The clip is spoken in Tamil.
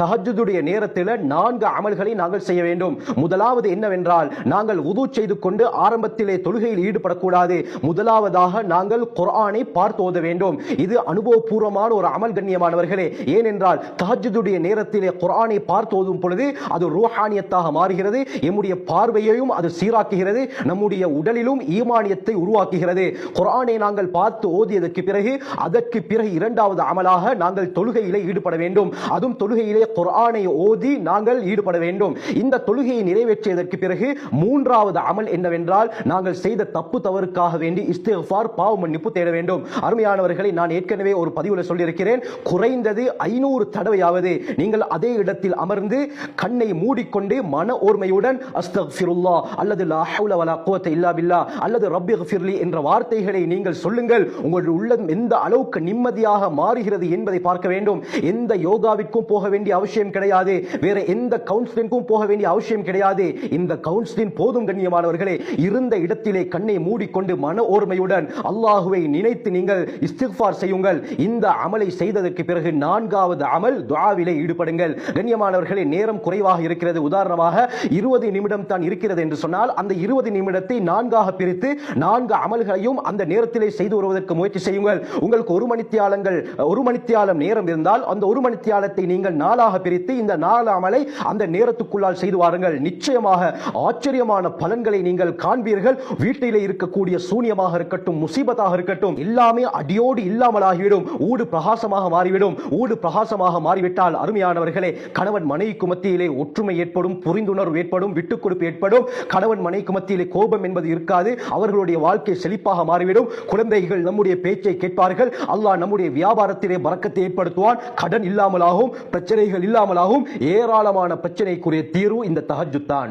தஹஜ்ஜுடைய நேரத்தில் 4 அமல்களை நாங்கள் செய்ய வேண்டும். முதலாவது என்னவென்றால், நாங்கள் வுது செய்து கொண்டு ஆரம்பத்திலே தொழுகையில் ஈடுபடக்கூடாது. முதலாவதாக நாங்கள் குர்ஆனை பார்த்து ஓத வேண்டும். இது அனுபவபூர்வமான ஒரு அமல் கண்ணியமானவர்களே. ஏனென்றால் தஹஜ்ஜுடைய நேரத்திலே குர்ஆனை பார்த்து ஓதும் பொழுது அது ரூஹானியத்தாக மாறுகிறது. நம்முடைய பார்வையையும் அது சீராக்குகிறது. நம்முடைய உடலிலும் ஈமானியத்தை உருவாக்குகிறது. குர்ஆனை நாங்கள் பார்த்து ஓதியதற்கு பிறகு அதற்கு பிறகு இரண்டாவது அமலாக நாங்கள் தொழுகையிலே ஈடுபட வேண்டும். அதுவும் தொழுகையிலே குர்ஆனை ஓதி நாங்கள் ஈடுபட வேண்டும். இந்த தொழுகையை நிறைவேற்றியதற்கு பிறகு மூன்றாவது அமல் என்னவென்றால், நாங்கள் செய்த தப்பு தவறுக்காக வேண்டி இஸ்திக்ஃபார், பாவ மன்னிப்பு தேட வேண்டும். அருமையானவர்களை, நான் ஏற்கனவே ஒரு பதிவுல சொல்லியிருக்கிறேன், குறைந்தது 500 தடவையாவது நீங்கள் அதே இடத்தில் அமர்ந்து கண்ணை மூடிக்கொண்டு மன ஓர்மையுடன் அஸ்தக்ஃபிருல்லாஹ் அல்லது லா ஹவ்ல வலா குவத்த இல்லா பில்லாஹ் அல்லது ரப்பிக்ஃபிர்லி என்ற வார்த்தைகளை நீங்கள் சொல்லுங்கள். உங்களுடைய உள்ளம் எந்த அளவுக்கு நிம்மதியாக மாறுகிறது என்பதை பார்க்க வேண்டும். எந்த யோகாவிற்கும் போக வேண்டிய அவசியம் கிடையாது. வேற எந்த கவுன்சிலிங்கும் போக வேண்டிய அவசியம் கிடையாது. இந்த கவுன்சிலிங் போதும் கண்ணியமானவர்களே. இருந்த இடத்திலே கண்ணை மூடிக்கொண்டு மன ஓர்மையுடன் அல்லாஹுவை நினைத்து நீங்கள் இஸ்திக்ஃபார் செய்யுங்கள். இந்த அமலை செய்ததற்கு பிறகு நான்காவது அமல் துஆவிலே ஈடுபடுங்கள். கண்ணியமானவர்களே, நேரம் குறைவாக இருக்கிறது. உதாரணமாக 20 நிமிடம் தான் இருக்கிறது என்று சொன்னால், அந்த 20 நிமிடத்தை 4ஆக பிரித்து 4 அமல்களையும் அந்த நேரத்திலே செய்து வருவதற்கு முயற்சி செய்யுங்கள். உங்களுக்கு ஒரு மணித்தியாலம் நேரம் இருந்தால் அந்த ஒரு மணித்தியாலத்தை நீங்கள் 4ஆக பிரித்து இந்த 4 அமலை அந்த நேரத்துக்குள்ளால் செய்து வாருங்கள். நிச்சயமாக ஆச்சரியமான பலன்களை நீங்கள் காண்பீர்கள். வீட்டிலே இருக்கக்கூடிய சூனியமாக இருக்கட்டும், முசீபத்தாக இருக்கட்டும், எல்லாமே அடியோடு இல்லாமலாகிவிடும். ஊடு பிரகாசமாக மாறிவிடும். ஊடு பிரகாசமாக மாறிவிட்டால் அருமையானவர்களே, கணவன் மனைவிக்கு மத்தியிலே ஒற்றுமை ஏற்படும், புரிந்துணர்வு ஏற்படும், விட்டுக் கொடுப்பு ஏற்படும். கணவன் மனைவிக்கு மத்தியிலே கோபம் என்பது இருக்காது. அவர்களுடைய வாழ்க்கை செழிப்பாக மாறிவிடும். குழந்தைகள் நம்முடைய பேச்சை கேட்பார்கள். அல்லாஹ் நம்முடைய வியாபாரத்திலே பரக்கத்தை ஏற்படுத்துவான். கடன் இல்லாமலாகும், பிரச்சனைகள் இல்லாமலாகும். ஏராளமான பிரச்சனைக்குரிய தீர்வு இந்த தஹஜ்ஜுத் தான்.